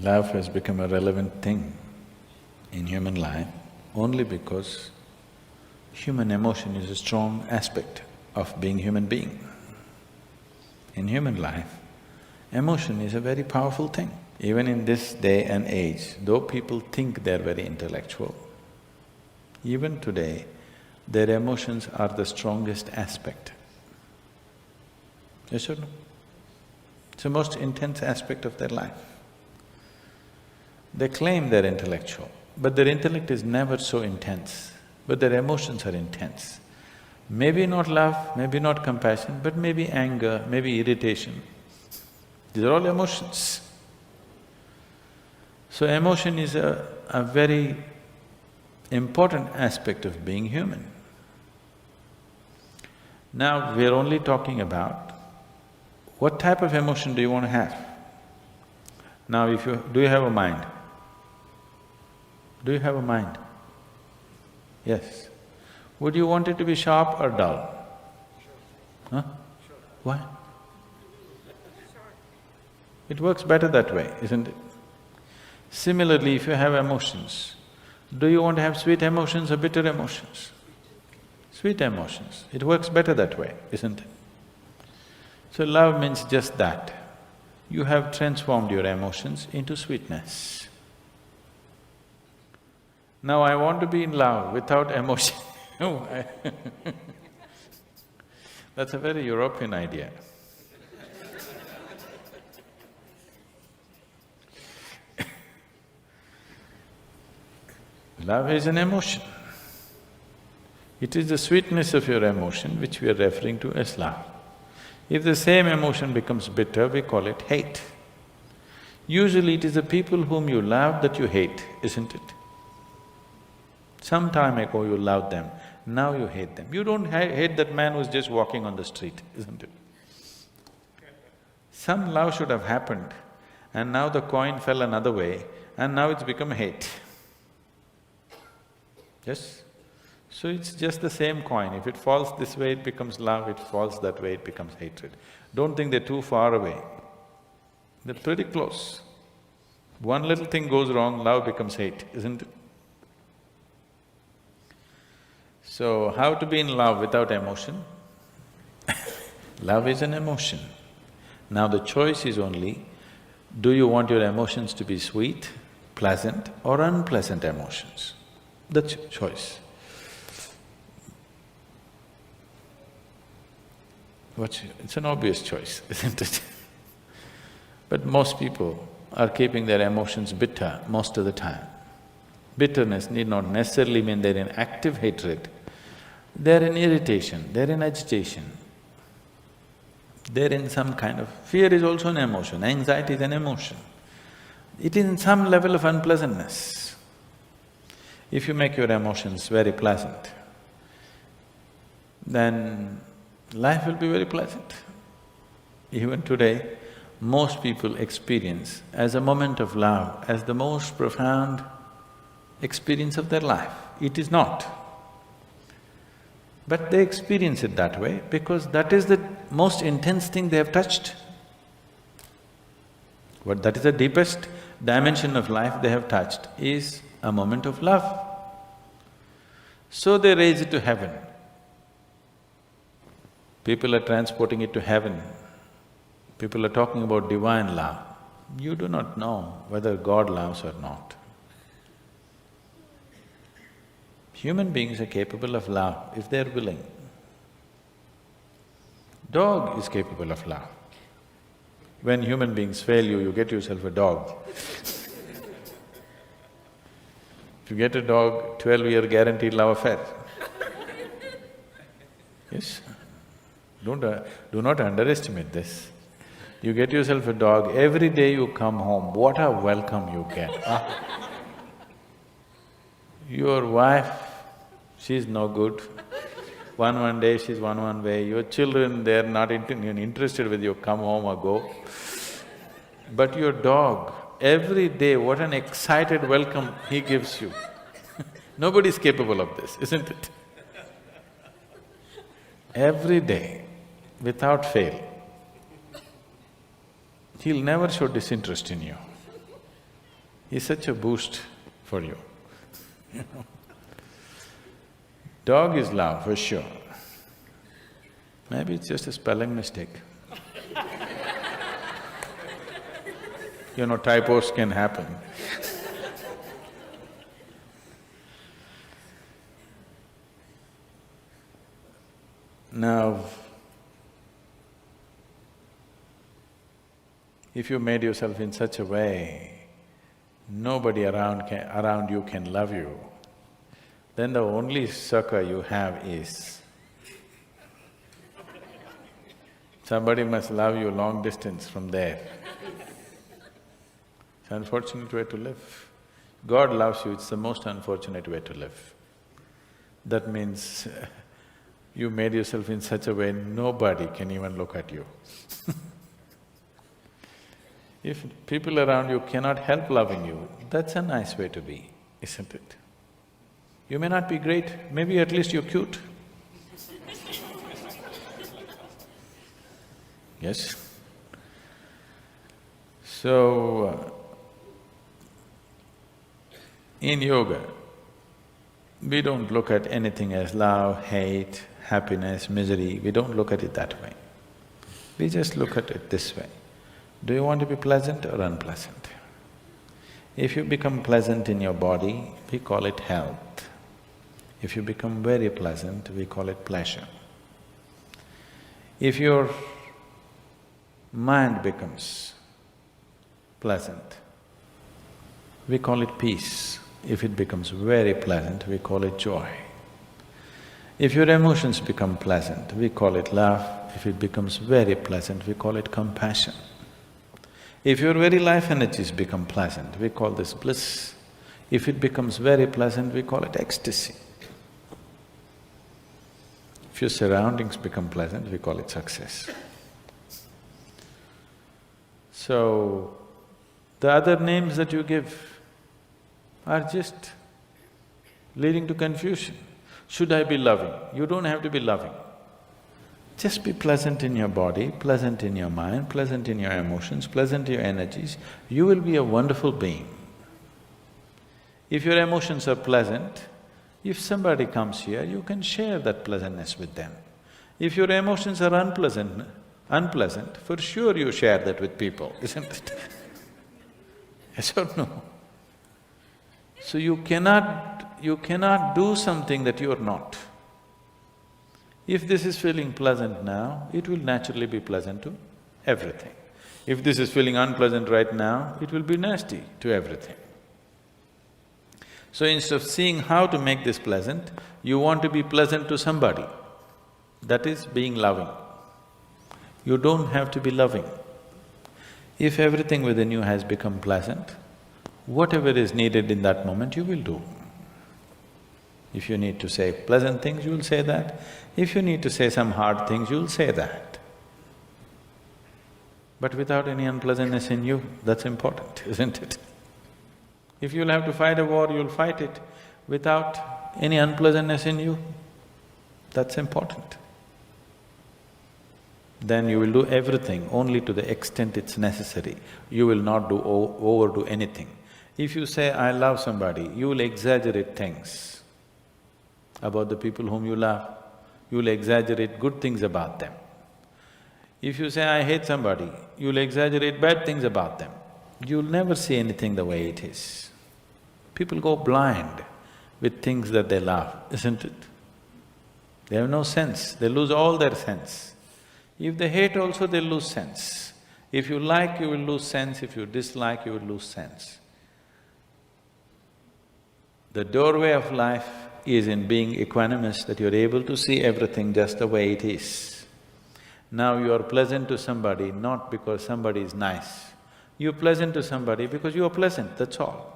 Love has become a relevant thing in human life only because human emotion is a strong aspect of being human being. In human life, emotion is a very powerful thing. Even in this day and age, though people think they're very intellectual, even today, their emotions are the strongest aspect. Yes or no? It's the most intense aspect of their life. They claim they're intellectual, but their intellect is never so intense, but their emotions are intense. Maybe not love, maybe not compassion, but maybe anger, maybe irritation. These are all emotions. So emotion is a very important aspect of being human. Now, we're only talking about what type of emotion do you want to have? Now, do you have a mind? Do you have a mind? Yes. Would you want it to be sharp or dull? Huh? Why? It works better that way, isn't it? Similarly, if you have emotions, do you want to have sweet emotions or bitter emotions? Sweet emotions, it works better that way, isn't it? So love means just that. You have transformed your emotions into sweetness. Now I want to be in love without emotion. That's a very European idea. Love is an emotion. It is the sweetness of your emotion which we are referring to as love. If the same emotion becomes bitter, we call it hate. Usually it is the people whom you love that you hate, isn't it? Some time ago you loved them, now you hate them. You don't hate that man who's just walking on the street, isn't it? Some love should have happened and now the coin fell another way and now it's become hate. Yes? So it's just the same coin. If it falls this way, it becomes love, it falls that way, it becomes hatred. Don't think they're too far away. They're pretty close. One little thing goes wrong, love becomes hate, isn't it? So, how to be in love without emotion? Love is an emotion. Now the choice is only, do you want your emotions to be sweet, pleasant or unpleasant emotions? That's your choice. It's an obvious choice, isn't it? But most people are keeping their emotions bitter most of the time. Bitterness need not necessarily mean they're in active hatred. They're in irritation, they're in agitation. They're in some kind of… fear is also an emotion, anxiety is an emotion. It is in some level of unpleasantness. If you make your emotions very pleasant, then life will be very pleasant. Even today, most people experience as a moment of love, as the most profound experience of their life. It is not. But they experience it that way because that is the most intense thing they have touched. What that is the deepest dimension of life they have touched is a moment of love. So they raise it to heaven. People are transporting it to heaven. People are talking about divine love. You do not know whether God loves or not. Human beings are capable of love if they're willing. Dog is capable of love. When human beings fail you, you get yourself a dog. If you get a dog, 12-year guaranteed love affair. Yes? Do not underestimate this. You get yourself a dog, every day you come home, what a welcome you get. Your wife, she's no good. One day she's one way, your children, they're not interested whether you come home or go. But your dog, every day, what an excited welcome he gives you. Nobody's capable of this, isn't it? Every day, without fail, he'll never show disinterest in you. is such a boost for you. You know? Dog is love for sure. Maybe it's just a spelling mistake. You know, typos can happen. Now, if you made yourself in such a way, nobody around you can love you, then the only succor you have is somebody must love you long distance from there. It's an unfortunate way to live. God loves you, it's the most unfortunate way to live. That means you made yourself in such a way nobody can even look at you. If people around you cannot help loving you, that's a nice way to be, isn't it? You may not be great, maybe at least you're cute. Yes? So, in yoga, we don't look at anything as love, hate, happiness, misery, we don't look at it that way. We just look at it this way. Do you want to be pleasant or unpleasant? If you become pleasant in your body, we call it health. If you become very pleasant, we call it pleasure. If your mind becomes pleasant, we call it peace. If it becomes very pleasant, we call it joy. If your emotions become pleasant, we call it love. If it becomes very pleasant, we call it compassion. If your very life energies become pleasant, we call this bliss. If it becomes very pleasant, we call it ecstasy. If your surroundings become pleasant, we call it success. So, the other names that you give are just leading to confusion. Should I be loving? You don't have to be loving. Just be pleasant in your body, pleasant in your mind, pleasant in your emotions, pleasant in your energies, you will be a wonderful being. If your emotions are pleasant, if somebody comes here, you can share that pleasantness with them. If your emotions are unpleasant, for sure you share that with people, isn't it? Yes or no? So you cannot do something that you are not. If this is feeling pleasant now, it will naturally be pleasant to everything. If this is feeling unpleasant right now, it will be nasty to everything. So instead of seeing how to make this pleasant, you want to be pleasant to somebody. That is being loving. You don't have to be loving. If everything within you has become pleasant, whatever is needed in that moment, you will do. If you need to say pleasant things, you'll say that. If you need to say some hard things, you'll say that. But without any unpleasantness in you, that's important, isn't it? If you'll have to fight a war, you'll fight it without any unpleasantness in you, that's important. Then you will do everything only to the extent it's necessary. You will not overdo anything. If you say, I love somebody, you will exaggerate things about the people whom you love. You will exaggerate good things about them. If you say, I hate somebody, you will exaggerate bad things about them. You'll never see anything the way it is. People go blind with things that they love, isn't it? They have no sense, they lose all their sense. If they hate also, they'll lose sense. If you like, you will lose sense. If you dislike, you will lose sense. The doorway of life is in being equanimous, that you're able to see everything just the way it is. Now you are pleasant to somebody not because somebody is nice. You're pleasant to somebody because you are pleasant, that's all.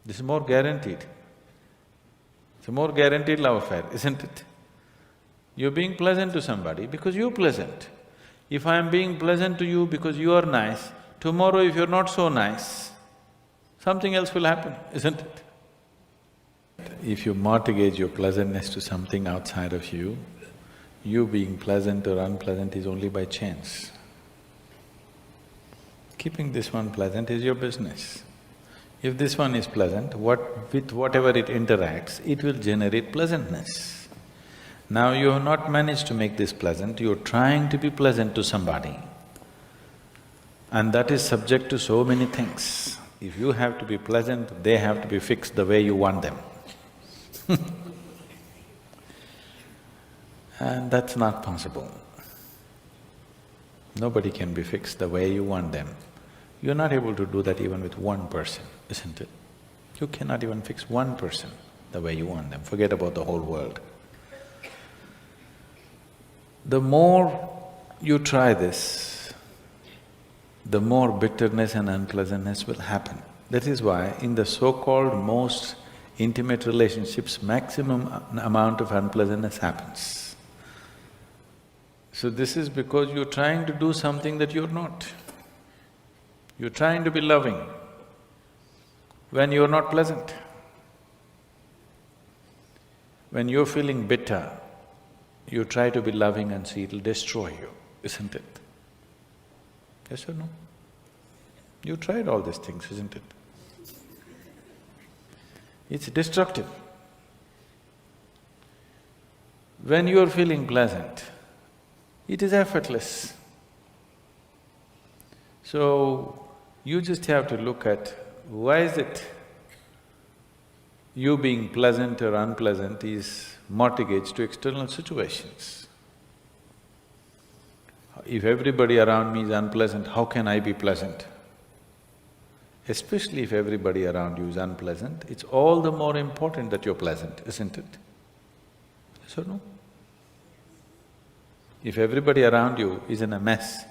This is more guaranteed. It's a more guaranteed love affair, isn't it? You're being pleasant to somebody because you're pleasant. If I'm being pleasant to you because you are nice, tomorrow if you're not so nice, something else will happen, isn't it? If you mortgage your pleasantness to something outside of you being pleasant or unpleasant is only by chance. Keeping this one pleasant is your business. If this one is pleasant, with whatever it interacts, it will generate pleasantness. Now you have not managed to make this pleasant, you're trying to be pleasant to somebody. And that is subject to so many things. If you have to be pleasant, they have to be fixed the way you want them. And that's not possible. Nobody can be fixed the way you want them. You're not able to do that even with one person, isn't it? You cannot even fix one person the way you want them, forget about the whole world. The more you try this, the more bitterness and unpleasantness will happen. That is why in the so-called most intimate relationships, maximum amount of unpleasantness happens. So this is because you're trying to do something that you're not. You're trying to be loving when you're not pleasant. When you're feeling bitter, you try to be loving and see it'll destroy you, isn't it? Yes or no? You tried all these things, isn't it? It's destructive. When you're feeling pleasant, it is effortless. So, you just have to look at why is it you being pleasant or unpleasant is mortgaged to external situations. If everybody around me is unpleasant, how can I be pleasant? Especially if everybody around you is unpleasant, it's all the more important that you're pleasant, isn't it? Yes or no? If everybody around you is in a mess,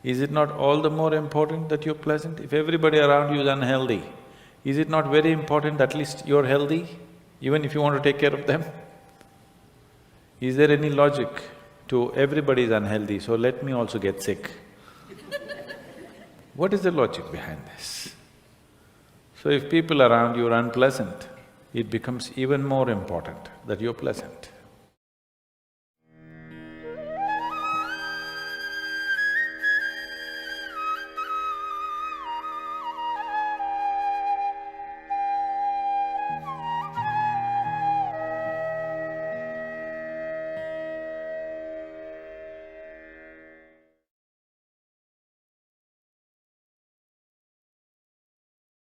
is it not all the more important that you're pleasant? If everybody around you is unhealthy, is it not very important at least you're healthy, even if you want to take care of them? Is there any logic to everybody is unhealthy, so let me also get sick? What is the logic behind this? So if people around you are unpleasant, it becomes even more important that you're pleasant.